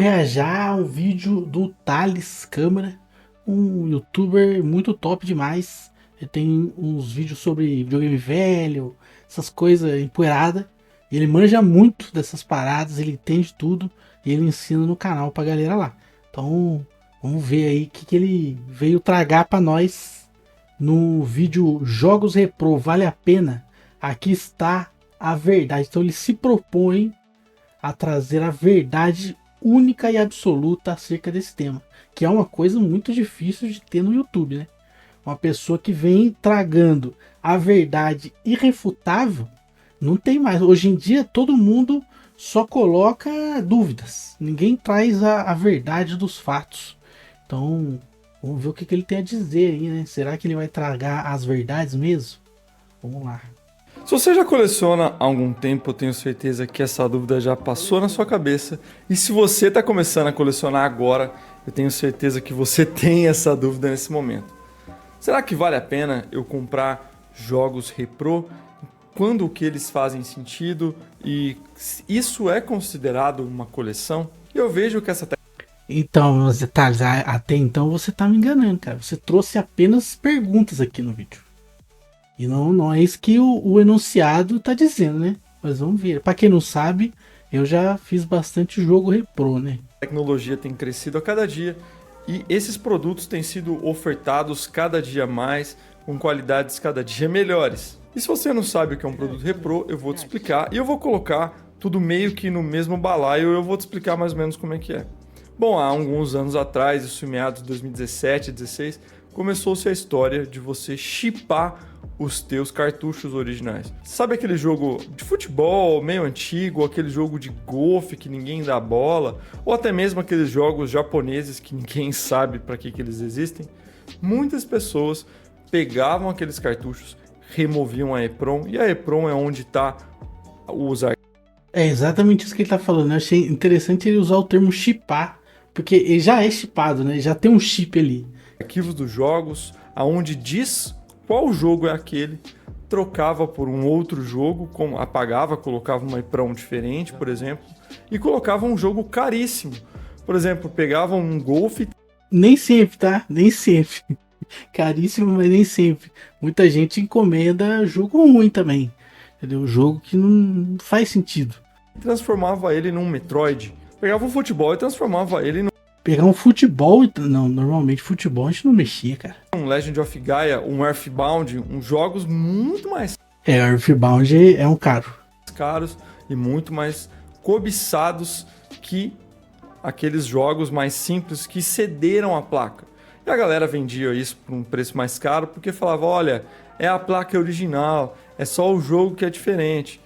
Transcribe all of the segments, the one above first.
Reajar um vídeo do Thales Câmara, um youtuber muito top demais. Ele tem uns vídeos sobre videogame velho, essas coisas empoeiradas. Ele manja muito dessas paradas, ele entende tudo e ele ensina no canal pra galera lá. Então vamos ver aí o que ele veio tragar pra nós no vídeo Jogos Repro, vale a pena? Aqui está a verdade. Então ele se propõe a trazer a verdade única e absoluta acerca desse tema, que é uma coisa muito difícil de ter no YouTube, né? Uma pessoa que vem tragando a verdade irrefutável, não tem mais. Hoje em dia todo mundo só coloca dúvidas, ninguém traz a verdade dos fatos. Então vamos ver o que ele tem a dizer aí, né? Será que ele vai tragar as verdades mesmo? Vamos lá. Se você já coleciona há algum tempo, eu tenho certeza que essa dúvida já passou na sua cabeça. E se você está começando a colecionar agora, eu tenho certeza que você tem essa dúvida nesse momento. Será que vale a pena eu comprar jogos repro? Quando que eles fazem sentido? E isso é considerado uma coleção? Eu vejo que essa Então, meus detalhes, até então você tá me enganando, cara. Você trouxe apenas perguntas aqui no vídeo. E não é isso que o enunciado tá dizendo, né? Mas vamos ver. Pra quem não sabe, eu já fiz bastante jogo repro, né? tecnologia tem crescido a cada dia e esses produtos têm sido ofertados cada dia mais, com qualidades cada dia melhores. E se você não sabe o que é um produto reprô, eu vou te explicar e eu vou colocar tudo meio que no mesmo balaio, eu vou te explicar mais ou menos como é que é. Bom, há alguns anos atrás, isso em meados de 2017, 2016, começou-se a história de você chipar os teus cartuchos originais. Sabe aquele jogo de futebol meio antigo, aquele jogo de golfe que ninguém dá bola, ou até mesmo aqueles jogos japoneses que ninguém sabe para que eles existem? Muitas pessoas pegavam aqueles cartuchos, removiam a EPROM, e a EPROM é onde está os É exatamente isso que ele tá falando. Eu achei interessante ele usar o termo chipar, porque ele já é chipado, né? Já tem um chip ali. arquivos dos jogos, aonde diz qual jogo é aquele, trocava por um outro jogo, apagava, colocava uma EPROM diferente, por exemplo, e colocava um jogo caríssimo. Por exemplo, pegava um Golf. Nem sempre, tá? Nem sempre. Caríssimo, mas nem sempre. Muita gente encomenda jogo ruim também. Entendeu? Jogo que não faz sentido. E transformava ele num Metroid. Pegava um futebol e transformava ele Pegar um futebol. Não, normalmente futebol a gente não mexia, cara. num Legend of Gaia, um Earthbound, uns jogos muito mais É, Earthbound é um caro. caros e muito mais cobiçados que aqueles jogos mais simples que cederam a placa. E a galera vendia isso por um preço mais caro porque falava, olha, é a placa original, é só o jogo que é diferente.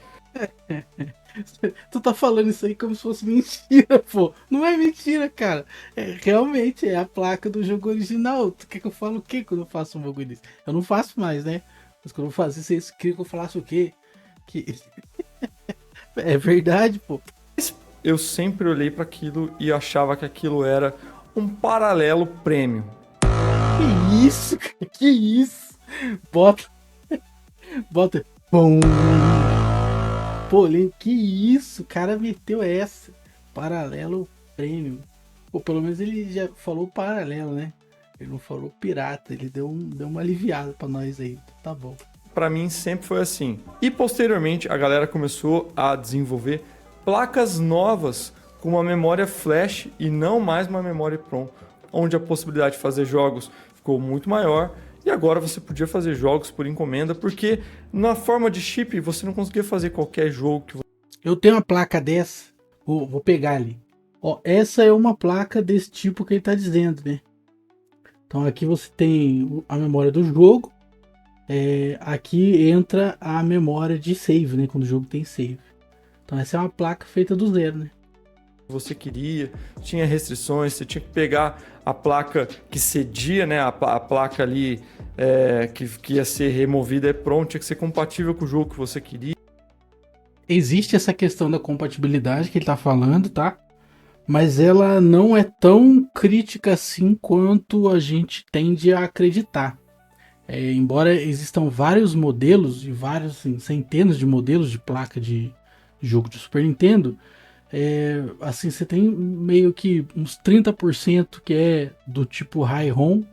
Tu tá falando isso aí como se fosse mentira, pô. Não é mentira, cara. É, realmente é a placa do jogo original. Tu quer que eu fale o quê quando eu faço um bagulho desse? Eu não faço mais, né? Mas quando eu fazia, vocês queriam que eu falasse o quê? Que... É verdade, pô. Eu sempre olhei para aquilo e achava que aquilo era um paralelo premium. Que isso, cara? Que isso? Bota. Bota. Pum. Polêmico. Que isso? O cara meteu essa. Paralelo Premium. Pô, pelo menos ele já falou paralelo, né? Ele não falou pirata. Ele deu uma aliviada pra nós aí. Tá bom. Para mim sempre foi assim. E posteriormente a galera começou a desenvolver placas novas com uma memória flash e não mais uma memória PROM, onde a possibilidade de fazer jogos ficou muito maior e agora você podia fazer jogos por encomenda, porque na forma de chip você não conseguia fazer qualquer jogo que Eu tenho uma placa dessa. Vou pegar ali. Ó, essa é uma placa desse tipo que ele tá dizendo, né? Então aqui você tem a memória do jogo. Aqui entra a memória de save, né? Quando o jogo tem save. Então essa é uma placa feita do zero, né? você queria, tinha restrições, você tinha que pegar a placa que cedia, né? A placa ali que ia ser removida é pronto, tinha que ser compatível com o jogo que você queria. Existe essa questão da compatibilidade que ele tá falando, tá? Mas ela não é tão crítica assim quanto a gente tende a acreditar. Embora existam vários modelos e vários, assim, centenas de modelos de placa de jogo de Super Nintendo, Assim, você tem meio que uns 30% que é do tipo high ROM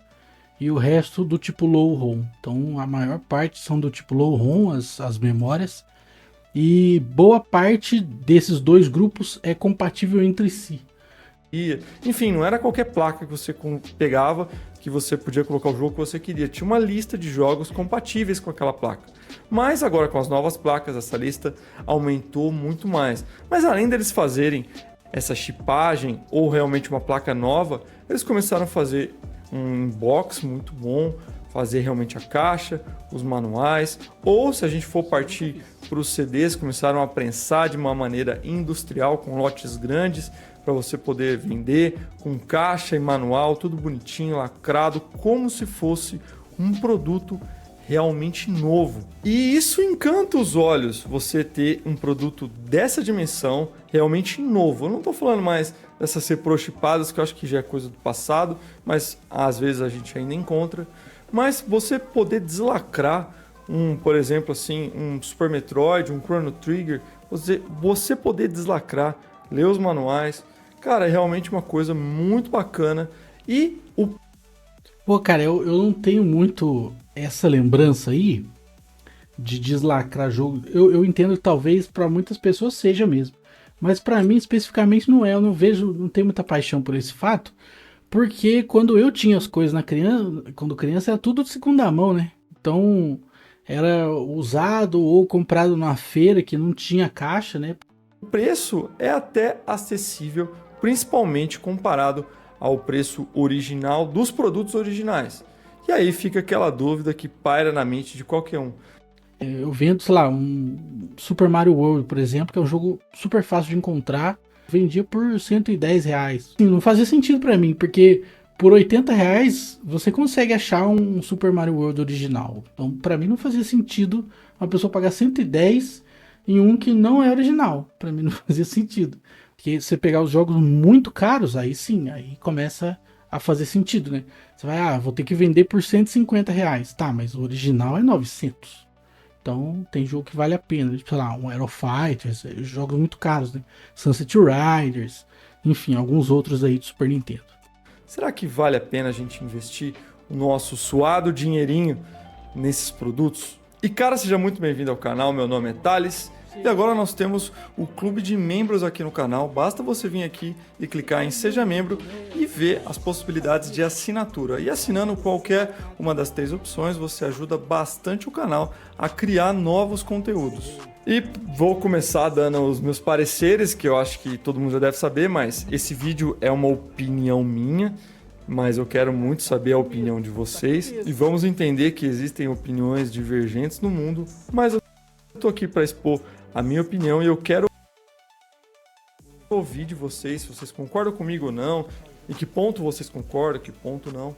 e o resto do tipo low ROM. Então a maior parte são do tipo low ROM, as memórias, e boa parte desses dois grupos é compatível entre si. E, enfim, não era qualquer placa que você pegava que você podia colocar o jogo que você queria. Tinha uma lista de jogos compatíveis com aquela placa. Mas agora com as novas placas, essa lista aumentou muito mais. Mas além deles fazerem essa chipagem ou realmente uma placa nova, eles começaram a fazer um inbox muito bom, fazer realmente a caixa, os manuais, ou se a gente for partir para os CDs, começaram a prensar de uma maneira industrial, com lotes grandes, para você poder vender, com caixa e manual, tudo bonitinho, lacrado, como se fosse um produto realmente novo. E isso encanta os olhos, você ter um produto dessa dimensão realmente novo. Eu não estou falando mais dessas Repro chipadas, que eu acho que já é coisa do passado, mas às vezes a gente ainda encontra. Mas você poder deslacrar por exemplo, assim, um Super Metroid, um Chrono Trigger, você poder deslacrar, ler os manuais, cara, é realmente uma coisa muito bacana. E Pô, cara, eu não tenho muito essa lembrança aí de deslacrar jogo. Eu entendo que talvez para muitas pessoas seja mesmo. Mas para mim especificamente não é. Eu não tenho muita paixão por esse fato. Porque quando eu tinha as coisas quando criança era tudo de segunda mão, né? Então era usado ou comprado numa feira que não tinha caixa, né? o preço é até acessível, principalmente comparado ao preço original dos produtos originais. E aí fica aquela dúvida que paira na mente de qualquer um. Eu vendo, sei lá, um Super Mario World, por exemplo, que é um jogo super fácil de encontrar, vendia por R$ 110. Não fazia sentido pra mim, porque por R$ 80 você consegue achar um Super Mario World original. Então, pra mim não fazia sentido uma pessoa pagar 110 em um que não é original. Pra mim não fazia sentido. Porque você pegar os jogos muito caros, aí sim, aí começa a fazer sentido, né? Você vai, vou ter que vender por R$ 150. Tá, mas o original é 900. Então tem jogo que vale a pena, sei lá, um Aero Fighters, jogos muito caros, né? Sunset Riders, enfim, alguns outros aí do Super Nintendo. Será que vale a pena a gente investir o nosso suado dinheirinho nesses produtos? E cara, seja muito bem-vindo ao canal, meu nome é Thales. E agora nós temos o clube de membros aqui no canal. Basta você vir aqui e clicar em Seja Membro e ver as possibilidades de assinatura. E assinando qualquer uma das 3 opções, você ajuda bastante o canal a criar novos conteúdos. E vou começar dando os meus pareceres, que eu acho que todo mundo já deve saber, mas esse vídeo é uma opinião minha, mas eu quero muito saber a opinião de vocês. E vamos entender que existem opiniões divergentes no mundo, mas eu estou aqui para expor a minha opinião e eu quero ouvir de vocês, se vocês concordam comigo ou não, em que ponto vocês concordam, que ponto não.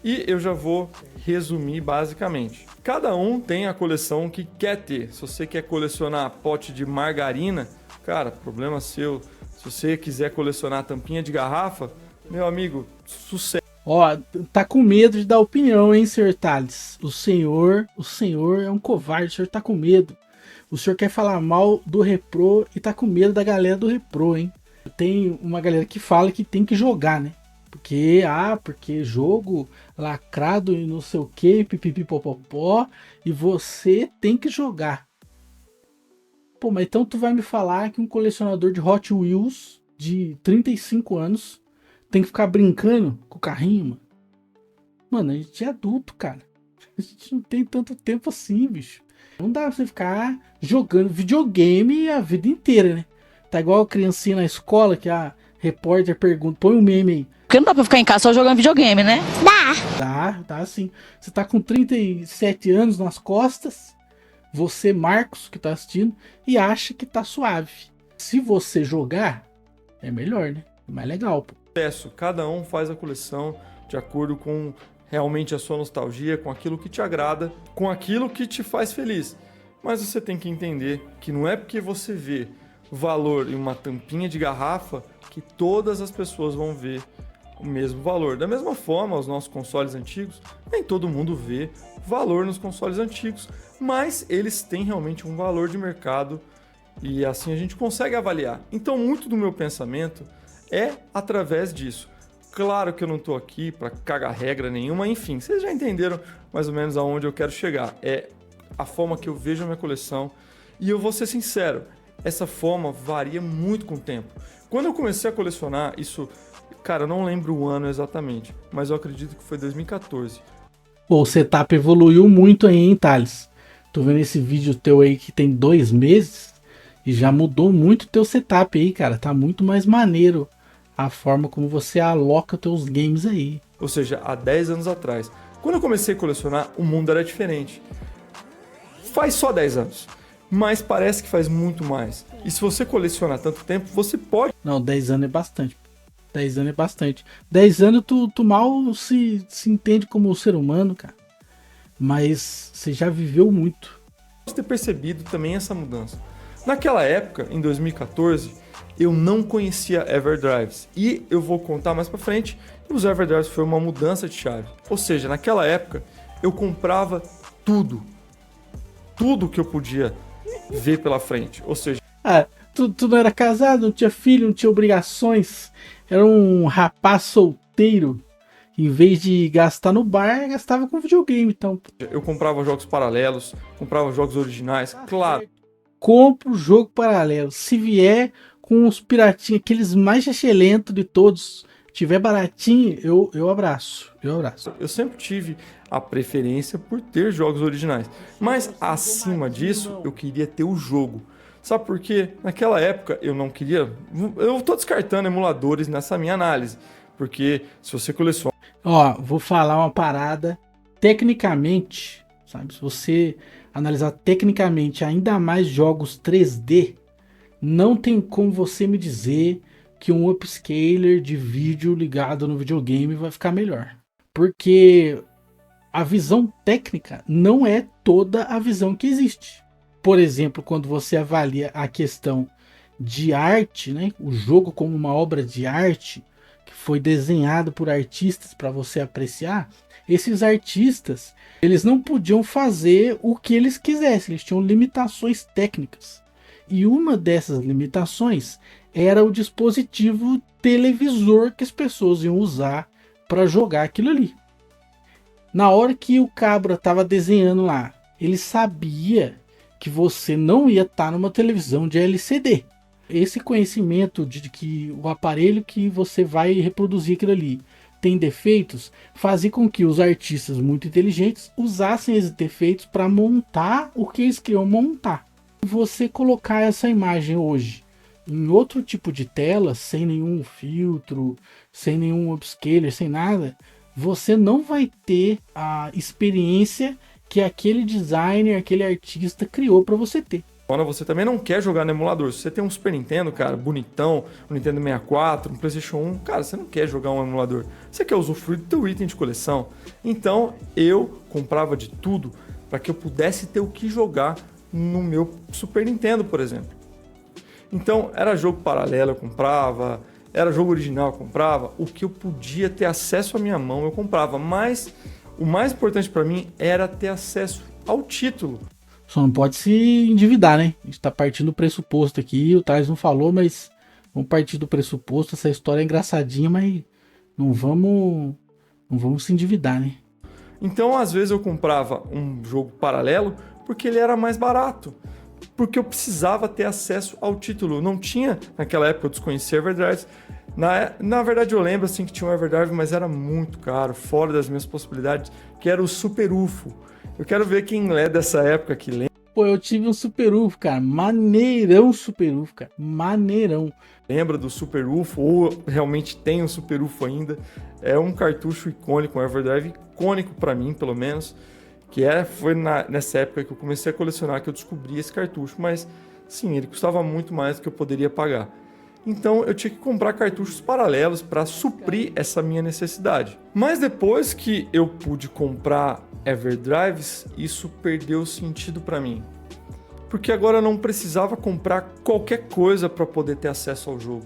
E eu já vou resumir basicamente. Cada um tem a coleção que quer ter. Se você quer colecionar pote de margarina, cara, problema seu. Se você quiser colecionar tampinha de garrafa, meu amigo, sucesso. Ó, tá com medo de dar opinião, hein, Sr. Thales? O senhor é um covarde, o senhor tá com medo. O senhor quer falar mal do Repro e tá com medo da galera do Repro, hein? Tem uma galera que fala que tem que jogar, né? Porque jogo lacrado e não sei o que, pipipipopopó, e você tem que jogar. Pô, mas então tu vai me falar que um colecionador de Hot Wheels de 35 anos tem que ficar brincando com o carrinho, mano? Mano, a gente é adulto, cara. A gente não tem tanto tempo assim, bicho. Não dá pra você ficar jogando videogame a vida inteira, né? Tá igual a criancinha na escola que a repórter pergunta, põe um meme aí. Porque não dá pra ficar em casa só jogando videogame, né? Dá sim. Você tá com 37 anos nas costas, você, Marcos, que tá assistindo, e acha que tá suave. Se você jogar, é melhor, né? É mais legal, pô. Cada um faz a coleção de acordo com realmente a sua nostalgia, com aquilo que te agrada, com aquilo que te faz feliz. Mas você tem que entender que não é porque você vê valor em uma tampinha de garrafa que todas as pessoas vão ver o mesmo valor. Da mesma forma, os nossos consoles antigos, nem todo mundo vê valor nos consoles antigos, mas eles têm realmente um valor de mercado E assim a gente consegue avaliar. Então, muito do meu pensamento é através disso. Claro que eu não estou aqui para cagar regra nenhuma, enfim, vocês já entenderam mais ou menos aonde eu quero chegar. É a forma que eu vejo a minha coleção. E eu vou ser sincero, essa forma varia muito com o tempo. Quando eu comecei a colecionar, isso, cara, eu não lembro o ano exatamente, mas eu acredito que foi 2014. Pô, o setup evoluiu muito aí, hein, Thales? Tô vendo esse vídeo teu aí que tem 2 meses e já mudou muito o teu setup aí, cara. Tá muito mais maneiro a forma como você aloca teus games aí. Ou seja, há 10 anos atrás. Quando eu comecei a colecionar, o mundo era diferente. Faz só 10 anos, mas parece que faz muito mais. E se você coleciona há tanto tempo, você pode... Não, 10 anos é bastante. 10 anos é bastante. 10 anos tu mal se entende como ser humano, cara. Mas você já viveu muito. ter percebido também essa mudança. Naquela época, em 2014, eu não conhecia Everdrives. E eu vou contar mais pra frente, os Everdrives foi uma mudança de chave. Ou seja, naquela época, eu comprava tudo. Tudo que eu podia ver pela frente. Ou seja... Tu não era casado, não tinha filho, não tinha obrigações. Era um rapaz solteiro. Em vez de gastar no bar, gastava com videogame, então. Eu comprava jogos paralelos, comprava jogos originais, claro. Compra o jogo paralelo. Se vier com os piratinhos, aqueles mais excelentes de todos, tiver baratinho, eu abraço. Eu abraço. Eu sempre tive a preferência por ter jogos originais. Mas acima disso, eu queria ter o jogo. Sabe por quê? Naquela época eu não queria... Eu tô descartando emuladores nessa minha análise. Porque se você coleciona... Ó, vou falar uma parada. Tecnicamente, sabe? Se você analisar tecnicamente ainda mais jogos 3D, não tem como você me dizer que um upscaler de vídeo ligado no videogame vai ficar melhor. Porque a visão técnica não é toda a visão que existe. Por exemplo, quando você avalia a questão de arte, né? O jogo como uma obra de arte que foi desenhado por artistas para você apreciar, esses artistas, eles não podiam fazer o que eles quisessem, eles tinham limitações técnicas. E uma dessas limitações era o dispositivo televisor que as pessoas iam usar para jogar aquilo ali. Na hora que o cabra estava desenhando lá, ele sabia que você não ia estar numa televisão de LCD. Esse conhecimento de que o aparelho que você vai reproduzir aquilo ali tem defeitos, fazia com que os artistas muito inteligentes usassem esses defeitos para montar o que eles queriam montar. Você colocar essa imagem hoje em outro tipo de tela, sem nenhum filtro, sem nenhum upscaler, sem nada, você não vai ter a experiência que aquele designer, aquele artista criou para você ter. Você também não quer jogar no emulador. Se você tem um Super Nintendo, cara, bonitão, um Nintendo 64, um PlayStation 1, cara, você não quer jogar um emulador. Você quer usufruir do teu item de coleção. Então, eu comprava de tudo para que eu pudesse ter o que jogar no meu Super Nintendo, por exemplo. Então, era jogo paralelo, eu comprava, era jogo original, eu comprava. O que eu podia ter acesso à minha mão, eu comprava. Mas o mais importante para mim era ter acesso ao título. Só não pode se endividar, né? A gente tá partindo do pressuposto aqui, o Thales não falou, mas vamos partir do pressuposto. Essa história é engraçadinha, mas não vamos se endividar, né? Então, às vezes eu comprava um jogo paralelo porque ele era mais barato. Porque eu precisava ter acesso ao título. Não tinha, naquela época eu desconhecia Everdrive. Na verdade eu lembro assim que tinha um Everdrive, mas era muito caro, fora das minhas possibilidades, que era o Super UFO. Eu quero ver quem é dessa época que lembra. Pô, eu tive um Super UFO, cara. Maneirão Super UFO, cara. Maneirão. Lembra do Super UFO, ou realmente tem um Super UFO ainda. É um cartucho icônico, um Everdrive icônico para mim, pelo menos. Foi nessa época que eu comecei a colecionar que eu descobri esse cartucho. Mas, sim, ele custava muito mais do que eu poderia pagar. Então eu tinha que comprar cartuchos paralelos para suprir essa minha necessidade. Mas depois que eu pude comprar Everdrives, isso perdeu sentido para mim. Porque agora eu não precisava comprar qualquer coisa para poder ter acesso ao jogo.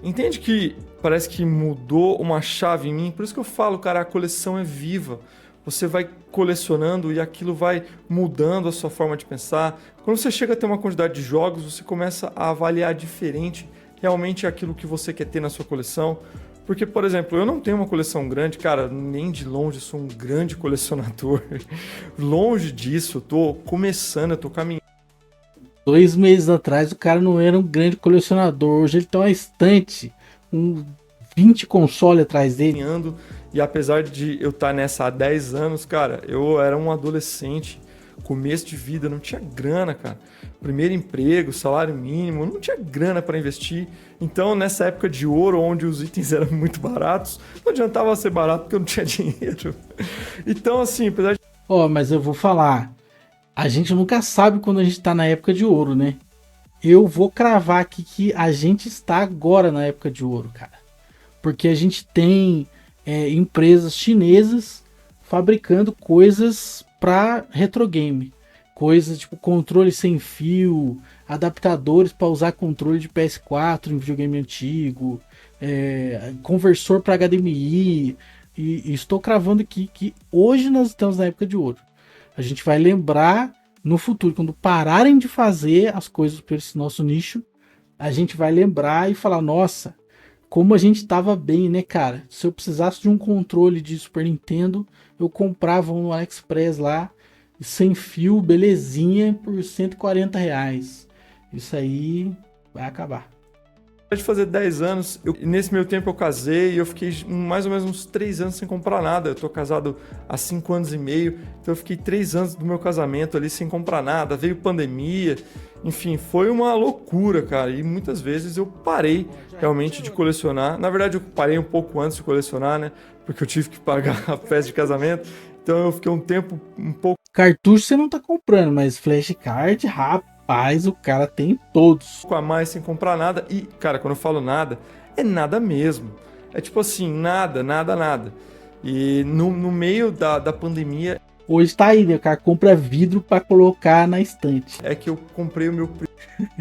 Entende que parece que mudou uma chave em mim? Por isso que eu falo, cara, a coleção é viva. você vai colecionando e aquilo vai mudando a sua forma de pensar. Quando você chega a ter uma quantidade de jogos, você começa a avaliar diferente realmente aquilo que você quer ter na sua coleção. Porque, por exemplo, eu não tenho uma coleção grande, cara, nem de longe sou um grande colecionador. Longe disso, eu tô começando, eu tô caminhando. 2 meses atrás o cara não era um grande colecionador. Hoje ele tem uma estante, 20 consoles atrás dele. E apesar de eu estar nessa há 10 anos, cara, eu era um adolescente, começo de vida, não tinha grana, cara. Primeiro emprego, salário mínimo, não tinha grana para investir. Então, nessa época de ouro, onde os itens eram muito baratos, não adiantava ser barato porque eu não tinha dinheiro. Então, assim, apesar de... Mas eu vou falar, a gente nunca sabe quando a gente tá na época de ouro, né? Eu vou cravar aqui que a gente está agora na época de ouro, cara. Porque a gente tem empresas chinesas fabricando coisas para retro game. Coisas tipo controle sem fio, adaptadores para usar controle de PS4 em videogame antigo, conversor para HDMI. E estou cravando aqui que hoje nós estamos na época de ouro. A gente vai lembrar no futuro, quando pararem de fazer as coisas por esse nosso nicho, a gente vai lembrar e falar, nossa, como a gente estava bem, né, cara? Se eu precisasse de um controle de Super Nintendo, eu comprava um no AliExpress lá, sem fio, belezinha, por R$140. Isso aí vai acabar. de fazer 10 anos, nesse meio tempo eu casei e eu fiquei mais ou menos uns 3 anos sem comprar nada. Eu tô casado há 5 anos e meio, então eu fiquei 3 anos do meu casamento ali sem comprar nada. Veio pandemia, enfim, foi uma loucura, cara. E muitas vezes eu parei realmente de colecionar. Na verdade, eu parei um pouco antes de colecionar, né? Porque eu tive que pagar a festa de casamento. Então eu fiquei um tempo um pouco... Cartucho você não tá comprando, mas flashcard, rapaz, o cara tem todos. a mais sem comprar nada. E, cara, quando eu falo nada, é nada mesmo. É tipo assim, nada. E no meio da pandemia... Hoje tá aí, né? O cara compra vidro pra colocar na estante. É que eu comprei o meu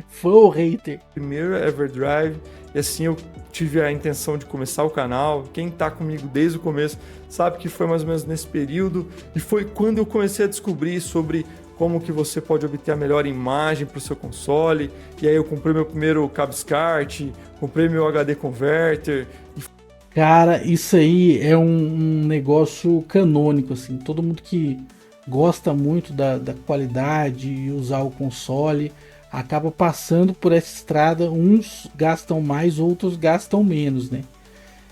Foi o hater. primeiro Everdrive. E assim eu tive a intenção de começar o canal. Quem tá comigo desde o começo sabe que foi mais ou menos nesse período. E foi quando eu comecei a descobrir sobre como que você pode obter a melhor imagem para o seu console. E aí eu comprei meu primeiro CabsCart, comprei meu HD Converter. Cara, isso aí é um negócio canônico, assim. Todo mundo que gosta muito da qualidade e usar o console acaba passando por essa estrada. Uns gastam mais, outros gastam menos, né?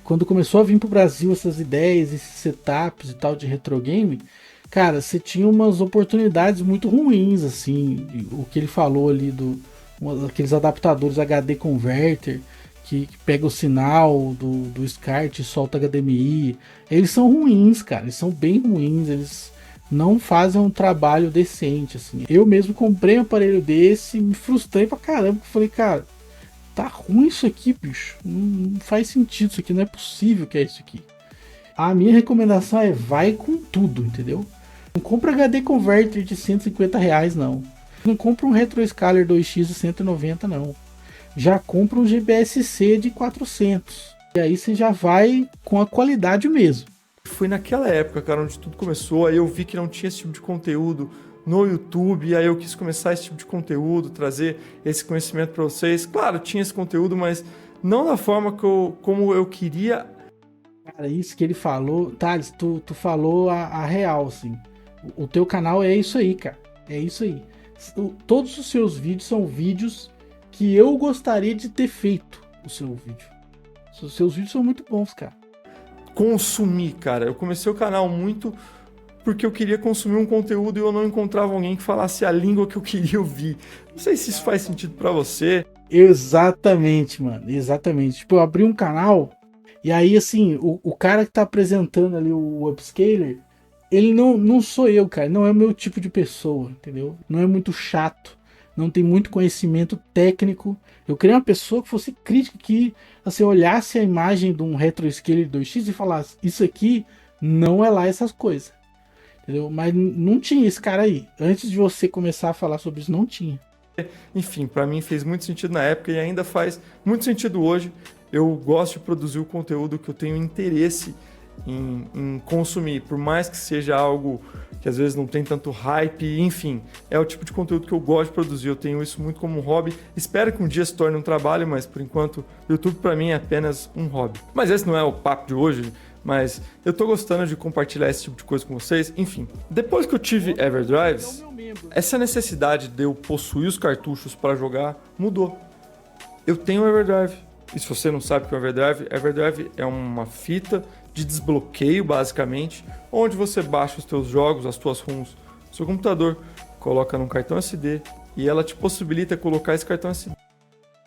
Quando começou a vir pro Brasil essas ideias, esses setups e tal de retro game, cara, você tinha umas oportunidades muito ruins, assim. O que ele falou ali aqueles adaptadores HD Converter que pega o sinal do SCART e solta HDMI. Eles são ruins, cara. Eles são bem ruins. Eles não fazem um trabalho decente, assim. Eu mesmo comprei um aparelho desse e me frustrei pra caramba. Falei, cara, tá ruim isso aqui, bicho. Não faz sentido isso aqui. Não é possível que é isso aqui. A minha recomendação é vai com tudo, entendeu? Não compra HD Converter de R$150, não. Não compra um RetroScaler 2X de 190, não. Já compra um GBSC de 400. E aí você já vai com a qualidade mesmo. Foi naquela época, cara, onde tudo começou. Aí eu vi que não tinha esse tipo de conteúdo no YouTube. Aí eu quis começar esse tipo de conteúdo, trazer esse conhecimento para vocês. Claro, tinha esse conteúdo, mas não da forma como eu queria. Cara, isso que ele falou, Thales, tu falou a real, assim. O teu canal é isso aí, cara. É isso aí. Todos os seus vídeos são vídeos que eu gostaria de ter feito o seu vídeo. Os seus vídeos são muito bons, cara. Consumir, cara. Eu comecei o canal muito porque eu queria consumir um conteúdo e eu não encontrava alguém que falasse a língua que eu queria ouvir. Não sei se isso faz sentido pra você. Exatamente, mano. Exatamente. Tipo, eu abri um canal e aí, assim, o cara que tá apresentando ali o Upscaler, ele não sou eu, cara. Não é o meu tipo de pessoa, entendeu? Não é muito chato. Não tem muito conhecimento técnico. Eu queria uma pessoa que fosse crítica, que assim, olhasse a imagem de um RetroScaler 2X e falasse, isso aqui não é lá essas coisas. Entendeu? Mas não tinha esse cara aí. Antes de você começar a falar sobre isso, não tinha. Enfim, pra mim fez muito sentido na época e ainda faz muito sentido hoje. Eu gosto de produzir o conteúdo que eu tenho interesse em consumir, por mais que seja algo que às vezes não tem tanto hype, enfim, é o tipo de conteúdo que eu gosto de produzir, eu tenho isso muito como um hobby, espero que um dia se torne um trabalho, mas por enquanto o YouTube para mim é apenas um hobby. Mas esse não é o papo de hoje, mas eu tô gostando de compartilhar esse tipo de coisa com vocês, enfim. Depois que eu tive Everdrives, essa necessidade de eu possuir os cartuchos para jogar mudou. Eu tenho o Everdrive, e se você não sabe o que é o Everdrive é uma fita de desbloqueio, basicamente, onde você baixa os seus jogos, as suas ROMs no seu computador, coloca num cartão SD e ela te possibilita colocar esse cartão SD.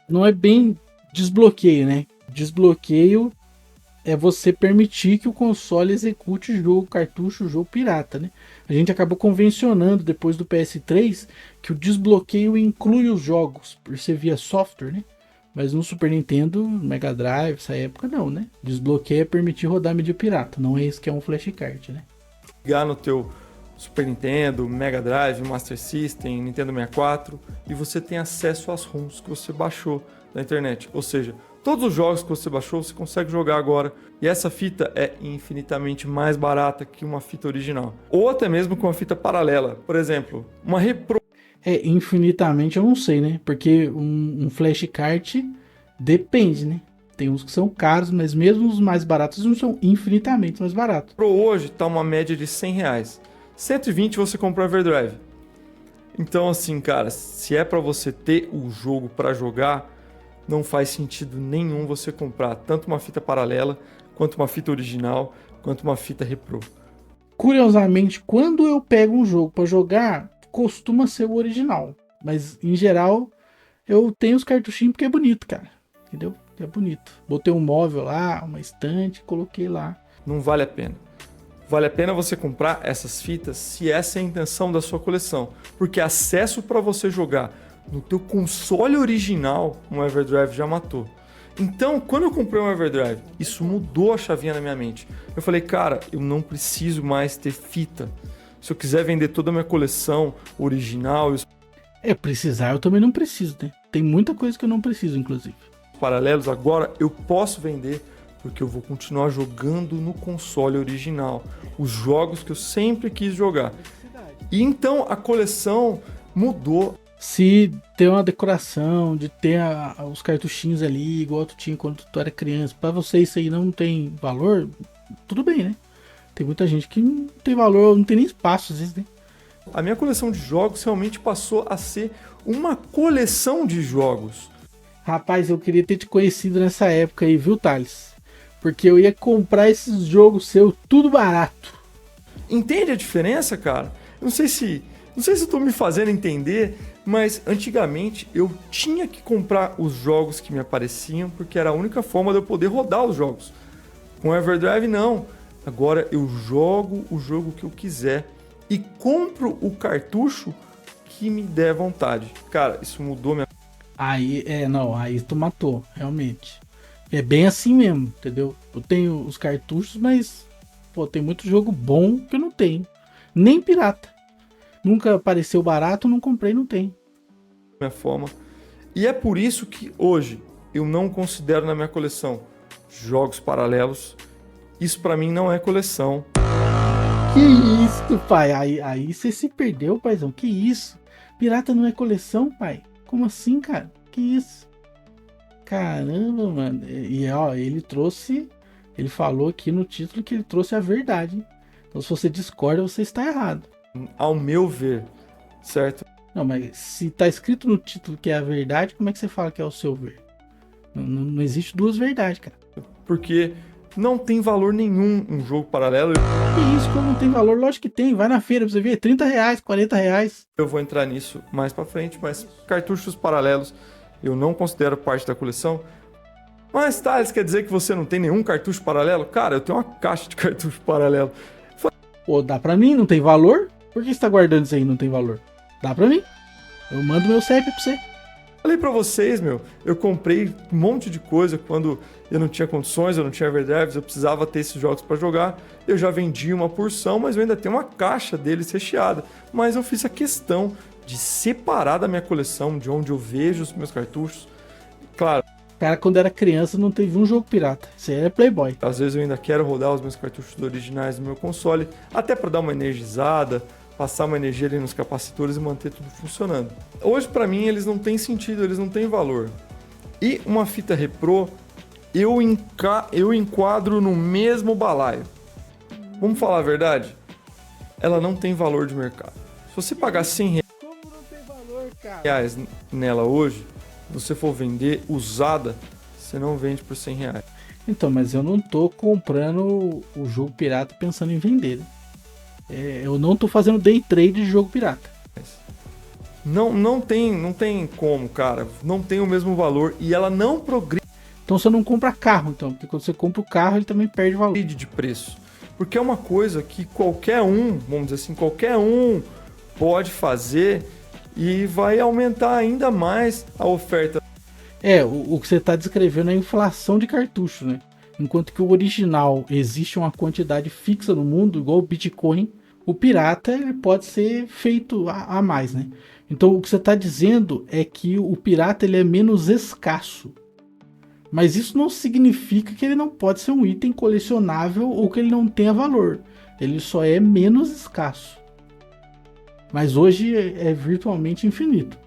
Não é bem desbloqueio, né? Desbloqueio é você permitir que o console execute o jogo, cartucho, o jogo pirata, né? A gente acabou convencionando depois do PS3 que o desbloqueio inclui os jogos, por ser via software, né? Mas no Super Nintendo, Mega Drive, essa época não, né? Desbloqueio é permitir rodar mídia pirata, não é isso que é um flashcard, né? Ligar no teu Super Nintendo, Mega Drive, Master System, Nintendo 64 e você tem acesso às ROMs que você baixou da internet. Ou seja, todos os jogos que você baixou você consegue jogar agora. E essa fita é infinitamente mais barata que uma fita original. Ou até mesmo com uma fita paralela. Por exemplo, uma repro. Infinitamente eu não sei, né? Porque um flashcard depende, né? Tem uns que são caros, mas mesmo os mais baratos não são infinitamente mais baratos. Hoje tá uma média de R$100. 120 você comprou Everdrive. Então assim, cara, se é para você ter o jogo para jogar, não faz sentido nenhum você comprar tanto uma fita paralela, quanto uma fita original, quanto uma fita repro. Curiosamente, quando eu pego um jogo para jogar, costuma ser o original. Mas, em geral, eu tenho os cartuchinhos porque é bonito, cara. Entendeu? É bonito. Botei um móvel lá, uma estante, coloquei lá. Não vale a pena. Vale a pena você comprar essas fitas se essa é a intenção da sua coleção. Porque acesso para você jogar no teu console original, um Everdrive já matou. Então, quando eu comprei um Everdrive, isso mudou a chavinha na minha mente. Eu falei, cara, eu não preciso mais ter fita. Se eu quiser vender toda a minha coleção original... Precisar eu também não preciso, né? Tem muita coisa que eu não preciso, inclusive. Paralelos, agora eu posso vender porque eu vou continuar jogando no console original. Os jogos que eu sempre quis jogar. E então a coleção mudou. Se ter uma decoração, de ter os cartuchinhos ali, igual tu tinha quando tu era criança, pra você isso aí não tem valor, tudo bem, né? Tem muita gente que não tem valor, não tem nem espaço às vezes, né? A minha coleção de jogos realmente passou a ser uma coleção de jogos. Rapaz, eu queria ter te conhecido nessa época aí, viu, Thales? Porque eu ia comprar esses jogos seus tudo barato. Entende a diferença, cara? Não sei se eu tô me fazendo entender, mas antigamente eu tinha que comprar os jogos que me apareciam porque era a única forma de eu poder rodar os jogos. Com o Everdrive não. Agora eu jogo o jogo que eu quiser e compro o cartucho que me der vontade. Cara, isso mudou minha... Aí tu matou, realmente. É bem assim mesmo, entendeu? Eu tenho os cartuchos, mas tem muito jogo bom que eu não tenho. Nem pirata. Nunca apareceu barato, não comprei, não tem. Minha forma. E é por isso que hoje eu não considero na minha coleção jogos paralelos. Isso pra mim não é coleção. Que isso, pai? Aí você se perdeu, paizão. Que isso? Pirata não é coleção, pai? Como assim, cara? Que isso? Caramba, mano. E ó, ele falou aqui no título que ele trouxe a verdade. Então se você discorda, você está errado. Ao meu ver, certo? Não, mas se tá escrito no título que é a verdade, como é que você fala que é o seu ver? Não existe duas verdades, cara. Porque não tem valor nenhum um jogo paralelo. Que isso, como não tem valor? Lógico que tem. Vai na feira pra você ver. R$30, R$40. Eu vou entrar nisso mais pra frente, mas cartuchos paralelos eu não considero parte da coleção. Mas Thales, quer dizer que você não tem nenhum cartucho paralelo? Cara, eu tenho uma caixa de cartucho paralelo. Pô, dá pra mim? Não tem valor? Por que você tá guardando isso aí? Não tem valor? Dá pra mim? Eu mando meu CEP pra você. Falei pra vocês, eu comprei um monte de coisa quando eu não tinha condições, eu não tinha Everdrives, eu precisava ter esses jogos pra jogar. Eu já vendi uma porção, mas eu ainda tenho uma caixa deles recheada. Mas eu fiz a questão de separar da minha coleção, de onde eu vejo os meus cartuchos. Claro. cara, quando era criança, não teve um jogo pirata. Isso aí é Playboy. Às vezes eu ainda quero rodar os meus cartuchos originais no meu console, até para dar uma energizada, passar uma energia ali nos capacitores e manter tudo funcionando. Hoje, para mim, eles não têm sentido, eles não têm valor. E uma fita repro, eu enquadro no mesmo balaio. Vamos falar a verdade? Ela não tem valor de mercado. Se você pagar R$100 Como não tem valor, cara? nela hoje, você for vender usada, você não vende por R$100. Então, mas eu não tô comprando o jogo pirata pensando em vender, né? Eu não tô fazendo day trade de jogo pirata. Não tem como, cara. Não tem o mesmo valor e ela não progride Então você não compra carro, então, porque quando você compra o carro, ele também perde valor. de preço. Porque é uma coisa que qualquer um, vamos dizer assim, qualquer um pode fazer e vai aumentar ainda mais a oferta. O que você está descrevendo é a inflação de cartucho, né? Enquanto que o original existe uma quantidade fixa no mundo, igual o Bitcoin, o pirata ele pode ser feito a mais, né? Então o que você está dizendo é que o pirata ele é menos escasso. Mas isso não significa que ele não pode ser um item colecionável ou que ele não tenha valor. Ele só é menos escasso. Mas hoje é virtualmente infinito.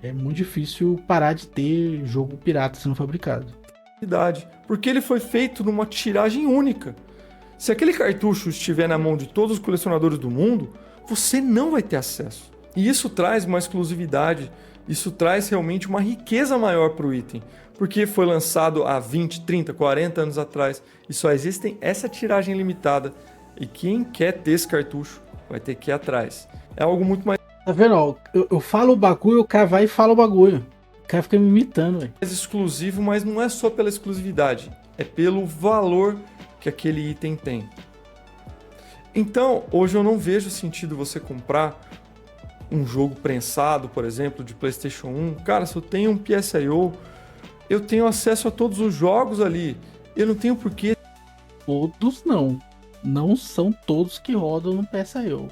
É muito difícil parar de ter jogo pirata sendo fabricado. Porque ele foi feito numa tiragem única. Se aquele cartucho estiver na mão de todos os colecionadores do mundo, você não vai ter acesso. E isso traz uma exclusividade, isso traz realmente uma riqueza maior para o item. Porque foi lançado há 20, 30, 40 anos atrás e só existe essa tiragem limitada. E quem quer ter esse cartucho vai ter que ir atrás. É algo muito mais Tá vendo? Ó, eu falo o bagulho, o cara vai e fala o bagulho. O cara fica me imitando, velho. exclusivo, mas não é só pela exclusividade. É pelo valor que aquele item tem. Então, hoje eu não vejo sentido você comprar um jogo prensado, por exemplo, de PlayStation 1. Cara, se eu tenho um PSIO, eu tenho acesso a todos os jogos ali. Eu não tenho porquê. Todos não. Não são todos que rodam no PSIO.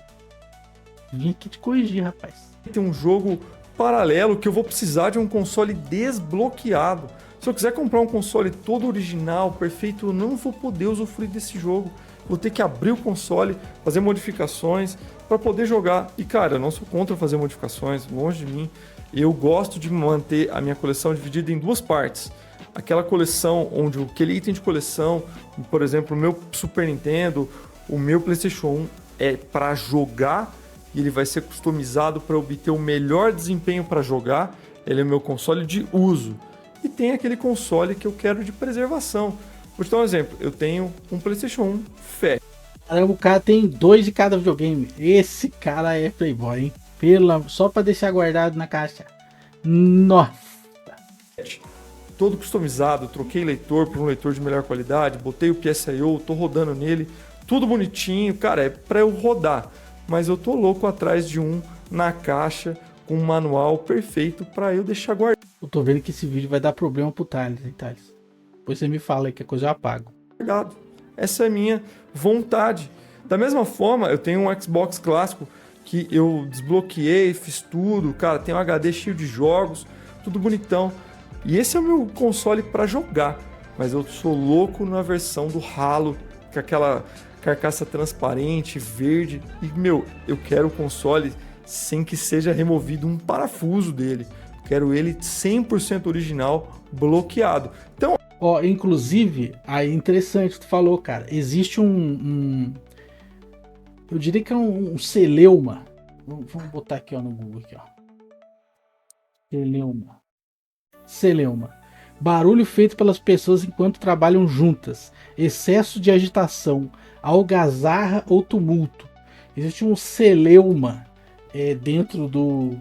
Vim aqui te corrigir, rapaz. Tem um jogo paralelo que eu vou precisar de um console desbloqueado. Se eu quiser comprar um console todo original, perfeito, eu não vou poder usufruir desse jogo. Vou ter que abrir o console, fazer modificações para poder jogar. E cara, eu não sou contra fazer modificações, longe de mim. Eu gosto de manter a minha coleção dividida em duas partes. Aquela coleção onde aquele item de coleção, por exemplo, o meu Super Nintendo, o meu PlayStation 1 é para jogar e ele vai ser customizado para obter o melhor desempenho para jogar. Ele é o meu console de uso. E tem aquele console que eu quero de preservação. Vou te dar um exemplo. Eu tenho um PlayStation 1 Fat. Caramba, o cara tem 2 de cada videogame. Esse cara é playboy, hein? Só pra deixar guardado na caixa. Nossa. Todo customizado. Troquei leitor por um leitor de melhor qualidade. Botei o PSIO, tô rodando nele. Tudo bonitinho. Cara, é pra eu rodar. Mas eu tô louco atrás de um na caixa com um manual perfeito pra eu deixar guardado. Eu tô vendo que esse vídeo vai dar problema pro Thales, hein, Thales? Depois você me fala aí que a coisa eu apago. Essa é a minha vontade. Da mesma forma, eu tenho um Xbox clássico que eu desbloqueei, fiz tudo. Cara, tem um HD cheio de jogos, tudo bonitão. E esse é o meu console para jogar. Mas eu sou louco na versão do Halo, com aquela carcaça transparente, verde. E, eu quero o console sem que seja removido um parafuso dele. Quero ele 100% original, bloqueado. Então, inclusive, aí interessante, tu falou, cara, existe eu diria que é um celeuma. Vamos botar aqui, ó, no Google, aqui, ó. Celeuma. Barulho feito pelas pessoas enquanto trabalham juntas. Excesso de agitação, algazarra ou tumulto. Existe um celeuma dentro do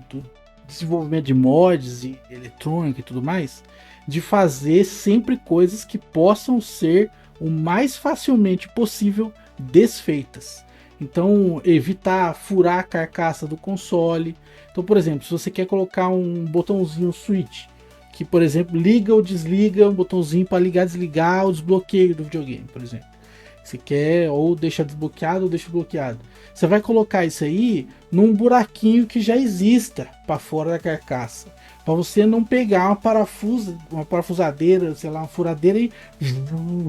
desenvolvimento de mods e eletrônica e tudo mais, de fazer sempre coisas que possam ser o mais facilmente possível desfeitas. Então, evitar furar a carcaça do console. Então, por exemplo, se você quer colocar um botãozinho switch, que, por exemplo, liga ou desliga, um botãozinho para ligar, desligar o desbloqueio do videogame, por exemplo. Você quer ou deixa desbloqueado ou deixa bloqueado. Você vai colocar isso aí num buraquinho que já exista para fora da carcaça. Para você não pegar uma parafusadeira, sei lá, uma furadeira e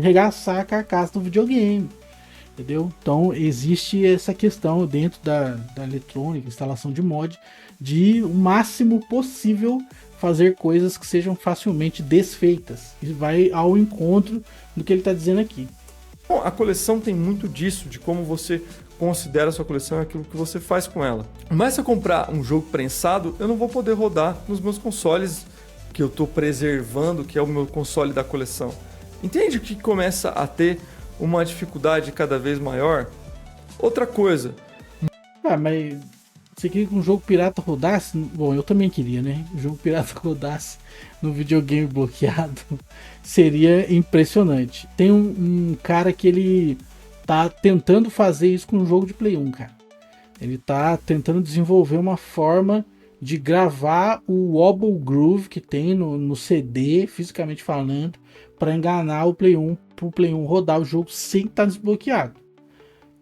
regaçar a carcaça do videogame. Entendeu? Então existe essa questão dentro da eletrônica, instalação de mod, de o máximo possível fazer coisas que sejam facilmente desfeitas. E vai ao encontro do que ele está dizendo aqui. Bom, a coleção tem muito disso, de como você considera a sua coleção e aquilo que você faz com ela. Mas se eu comprar um jogo prensado, eu não vou poder rodar nos meus consoles que eu estou preservando, que é o meu console da coleção. Entende que começa a ter uma dificuldade cada vez maior? Outra coisa. Mas você queria que um jogo pirata rodasse? Bom, eu também queria, né? Um jogo pirata rodasse no videogame bloqueado seria impressionante. Tem um cara que ele tá tentando fazer isso com um jogo de Play 1, cara. Ele tá tentando desenvolver uma forma de gravar o Wobble Groove que tem no CD, fisicamente falando, para enganar o Play 1, pro Play 1 rodar o jogo sem estar desbloqueado.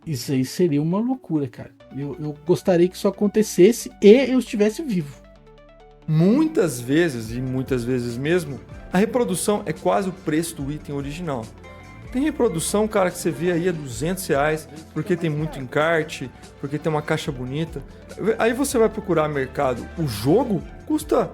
Isso aí seria uma loucura, cara. Eu gostaria que isso acontecesse e eu estivesse vivo. Muitas vezes, e muitas vezes mesmo, a reprodução é quase o preço do item original. Tem reprodução, cara, que você vê aí a R$200, porque tem muito encarte, porque tem uma caixa bonita. Aí você vai procurar mercado. O jogo custa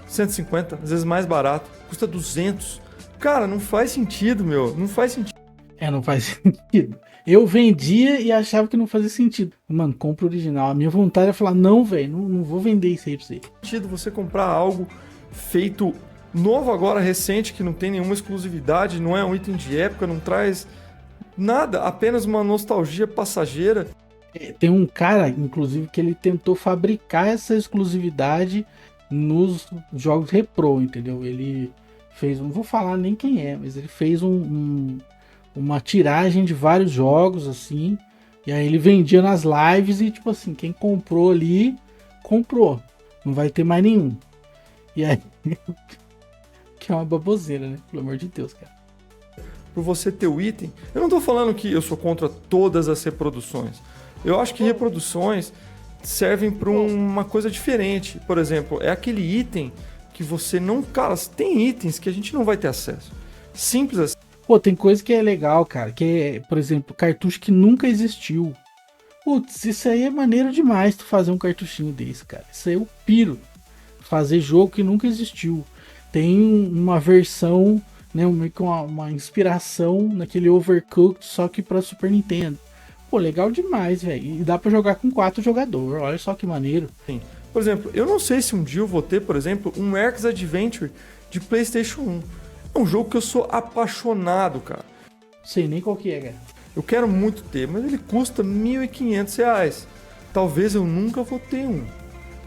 150, às vezes mais barato. Custa 200. Cara, não faz sentido, meu. Não faz sentido. Não faz sentido. Eu vendia e achava que não fazia sentido. Mano, compra o original. A minha vontade é falar, não, velho, não vou vender isso aí pra você. Sentido você comprar algo feito novo agora, recente, que não tem nenhuma exclusividade, não é um item de época, não traz nada, apenas uma nostalgia passageira. Tem um cara, inclusive, que ele tentou fabricar essa exclusividade nos jogos retrô, entendeu? Ele fez, não vou falar nem quem é, mas ele fez uma tiragem de vários jogos, assim, e aí ele vendia nas lives e, tipo assim, quem comprou ali, comprou. Não vai ter mais nenhum. E aí... que é uma baboseira, né? Pelo amor de Deus, cara. Por você ter o item... Eu não tô falando que eu sou contra todas as reproduções. Eu acho que reproduções servem para uma coisa diferente. Por exemplo, é aquele item que você não... Cara, tem itens que a gente não vai ter acesso. Simples assim. Pô, tem coisa que é legal, cara. Que é, por exemplo, cartucho que nunca existiu. Putz, isso aí é maneiro demais tu fazer um cartuchinho desse, cara. Isso aí eu piro. Fazer jogo que nunca existiu. Tem uma versão, né, meio que uma inspiração naquele Overcooked, só que para Super Nintendo. Pô, legal demais, velho. E dá para jogar com 4 jogadores. Olha só que maneiro. Sim. Por exemplo, eu não sei se um dia eu vou ter, por exemplo, um Eric's Adventure de PlayStation 1. É um jogo que eu sou apaixonado, cara. Sei nem qual que é, cara. Eu quero muito ter, mas ele custa R$1.500. Talvez eu nunca vou ter um.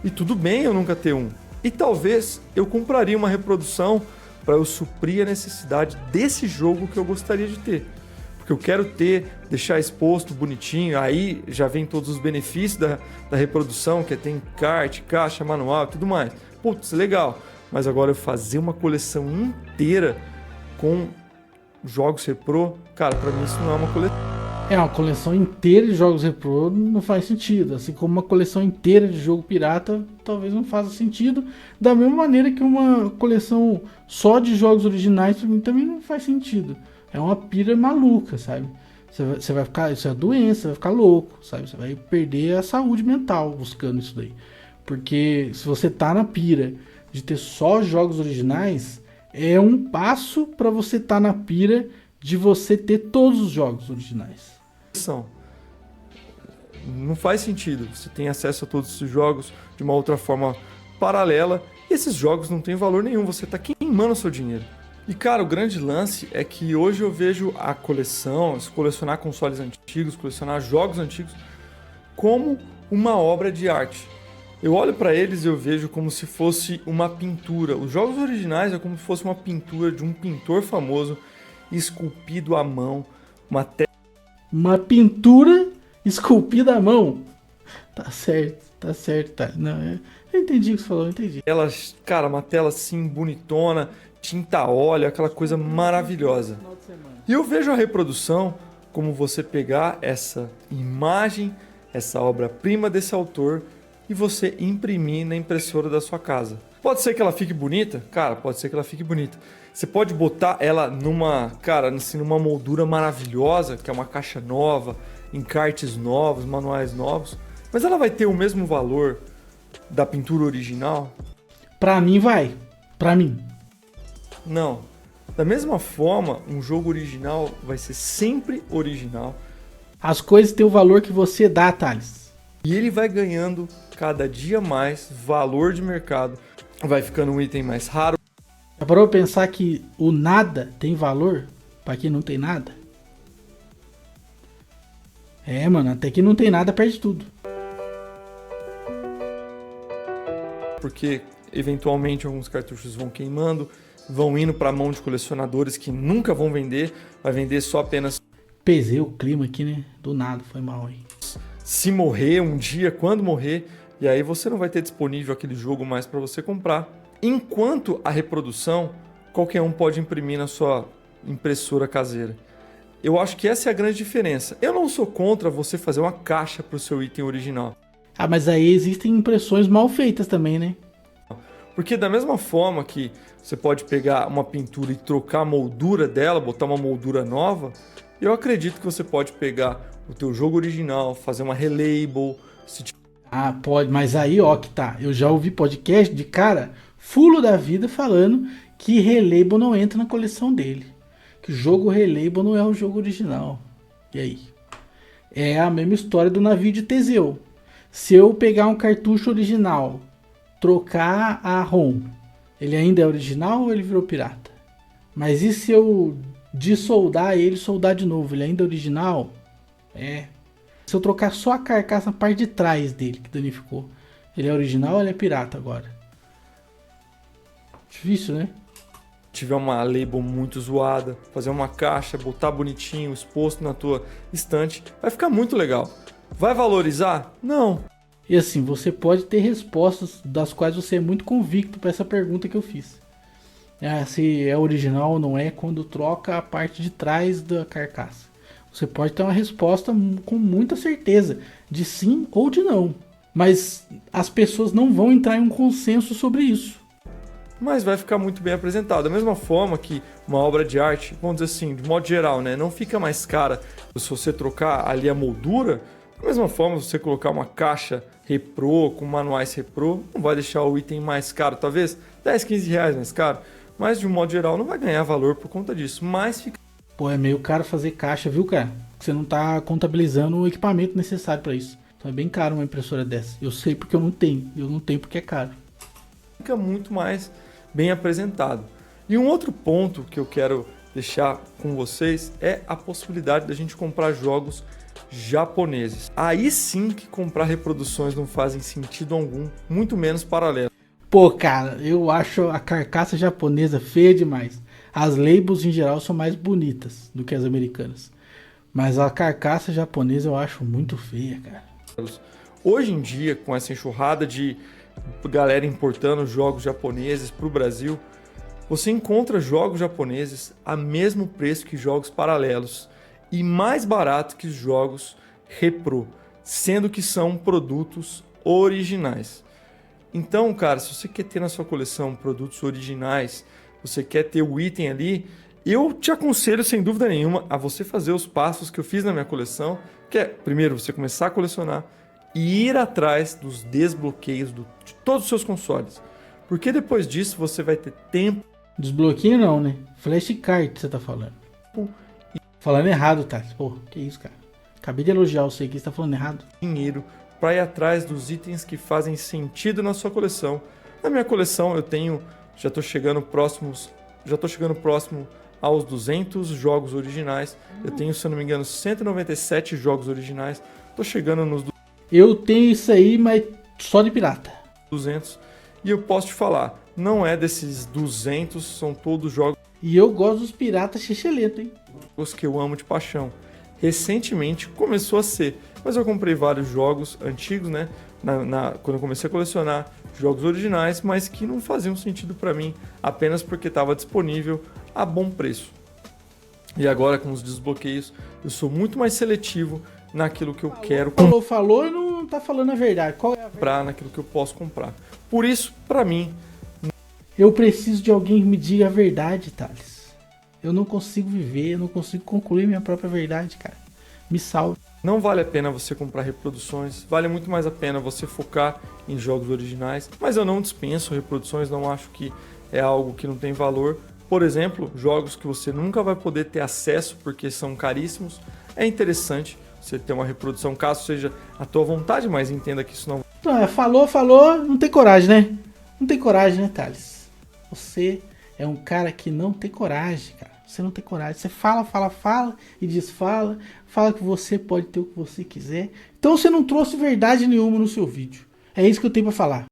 E tudo bem eu nunca ter um. E talvez eu compraria uma reprodução para eu suprir a necessidade desse jogo que eu gostaria de ter. Porque eu quero ter, deixar exposto bonitinho, aí já vem todos os benefícios da reprodução, que é ter encarte, caixa, manual e tudo mais. Putz, legal. Mas agora eu fazer uma coleção inteira com jogos repro, cara, para mim isso não é uma coleção. Uma coleção inteira de jogos repro não faz sentido. Assim como uma coleção inteira de jogo pirata talvez não faça sentido. Da mesma maneira que uma coleção só de jogos originais pra mim também não faz sentido. É uma pira maluca, sabe? Você vai ficar, isso é doença, você vai ficar louco, sabe? Você vai perder a saúde mental buscando isso daí. Porque se você tá na pira de ter só jogos originais, é um passo para você tá na pira de você ter todos os jogos originais. Não faz sentido. Você tem acesso a todos esses jogos de uma outra forma paralela e esses jogos não têm valor nenhum. Você está queimando o seu dinheiro. E cara, o grande lance é que hoje eu vejo a coleção, colecionar consoles antigos, colecionar jogos antigos, como uma obra de arte. Eu olho para eles e eu vejo como se fosse uma pintura. Os jogos originais é como se fosse uma pintura de um pintor famoso, esculpido à mão, uma pintura esculpida à mão. Tá certo. Tá. Não, eu entendi o que você falou, eu entendi. Cara, uma tela assim, bonitona, tinta a óleo, aquela coisa maravilhosa. E eu vejo a reprodução como você pegar essa imagem, essa obra-prima desse autor e você imprimir na impressora da sua casa. Pode ser que ela fique bonita? Cara, pode ser que ela fique bonita. Você pode botar ela numa, cara, assim, numa moldura maravilhosa, que é uma caixa nova, encartes novos, manuais novos, mas ela vai ter o mesmo valor da pintura original? Pra mim vai. Pra mim. Não. Da mesma forma, um jogo original vai ser sempre original. As coisas têm o valor que você dá, Thales. E ele vai ganhando cada dia mais valor de mercado. Vai ficando um item mais raro. Já parou pra pensar que o nada tem valor pra quem não tem nada? É, mano, até que não tem nada perde tudo. Porque eventualmente alguns cartuchos vão queimando, vão indo para mão de colecionadores que nunca vão vender, vai vender só apenas Pesei o clima aqui, né? Do nada, foi mal aí. se morrer um dia, quando morrer, e aí você não vai ter disponível aquele jogo mais para você comprar. Enquanto a reprodução, qualquer um pode imprimir na sua impressora caseira. Eu acho que essa é a grande diferença. Eu não sou contra você fazer uma caixa para o seu item original. Ah, mas aí existem impressões mal feitas também, né? Porque da mesma forma que você pode pegar uma pintura e trocar a moldura dela, botar uma moldura nova, eu acredito que você pode pegar o teu jogo original, fazer uma relabel. Ah, pode, mas aí ó que tá. Eu já ouvi podcast de cara fulo da vida falando que relabel não entra na coleção dele. Que o jogo relabel não é o jogo original. E aí? É a mesma história do navio de Teseu. Se eu pegar um cartucho original, trocar a ROM, ele ainda é original ou ele virou pirata? Mas e se eu dessoldar ele e soldar de novo, ele ainda é original? É. Se eu trocar só a carcaça na parte de trás dele, que danificou, ele é original ou ele é pirata agora? Difícil, né? Tiver uma label muito zoada, fazer uma caixa, botar bonitinho, exposto na tua estante, vai ficar muito legal. Vai valorizar? Não. E assim, você pode ter respostas das quais você é muito convicto para essa pergunta que eu fiz. Se é original ou não é quando troca a parte de trás da carcaça. Você pode ter uma resposta com muita certeza de sim ou de não. Mas as pessoas não vão entrar em um consenso sobre isso. Mas vai ficar muito bem apresentado. Da mesma forma que uma obra de arte, vamos dizer assim, de modo geral, né, não fica mais cara se você trocar ali a moldura. Da mesma forma, se você colocar uma caixa reprô, com manuais reprô, não vai deixar o item mais caro, talvez 10, 15 reais mais caro. Mas de um modo geral não vai ganhar valor por conta disso. Mas fica... Pô, é meio caro fazer caixa, viu, cara? Você não tá contabilizando o equipamento necessário para isso. Então é bem caro uma impressora dessa. Eu sei porque eu não tenho. Eu não tenho porque é caro. Fica muito mais bem apresentado. E um outro ponto que eu quero deixar com vocês é a possibilidade da gente comprar jogos japoneses. Aí sim que comprar reproduções não fazem sentido algum, muito menos paralelo. Pô, cara, eu acho a carcaça japonesa feia demais. As labels em geral são mais bonitas do que as americanas. Mas a carcaça japonesa eu acho muito feia, cara. Hoje em dia, com essa enxurrada de galera importando jogos japoneses para o Brasil, você encontra jogos japoneses a mesmo preço que jogos paralelos e mais barato que os jogos reprô, sendo que são produtos originais. Então, cara, se você quer ter na sua coleção produtos originais, você quer ter o item ali, eu te aconselho, sem dúvida nenhuma, a você fazer os passos que eu fiz na minha coleção, que é, primeiro, você começar a colecionar e ir atrás dos desbloqueios de todos os seus consoles. Porque depois disso, você vai ter tempo... Desbloqueio não, né? Flashcard você tá falando. Falando errado, tá? Pô, que isso, cara? Acabei de elogiar você aqui, você tá falando errado. Dinheiro para ir atrás dos itens que fazem sentido na sua coleção. Na minha coleção eu tenho, já estou chegando próximo aos 200 jogos originais. Eu tenho, se eu não me engano, 197 jogos originais. Estou chegando nos Eu tenho isso aí, mas só de pirata. 200. E eu posso te falar, não é desses 200, são todos jogos E eu gosto dos piratas xixelento, hein? que eu amo de paixão. Recentemente começou a ser, mas eu comprei vários jogos antigos, né? Quando eu comecei a colecionar jogos originais, mas que não faziam sentido para mim apenas porque estava disponível a bom preço. E agora com os desbloqueios, eu sou muito mais seletivo naquilo que eu quero Falou e não tá falando a verdade. Qual é a verdade? comprar, naquilo que eu posso comprar. Por isso, para mim, Eu preciso de alguém que me diga a verdade, Thales. Eu não consigo viver, eu não consigo concluir minha própria verdade, cara. Me salve. Não vale a pena você comprar reproduções, vale muito mais a pena você focar em jogos originais, mas eu não dispenso reproduções, não acho que é algo que não tem valor. Por exemplo, jogos que você nunca vai poder ter acesso porque são caríssimos, é interessante você ter uma reprodução, caso seja a tua vontade, mas entenda que isso não... Então, falou, não tem coragem, né? Não tem coragem, né, Thales? Você é um cara que não tem coragem, cara. Você não tem coragem. Você fala e desfala. Fala que você pode ter o que você quiser. Então você não trouxe verdade nenhuma no seu vídeo. É isso que eu tenho pra falar.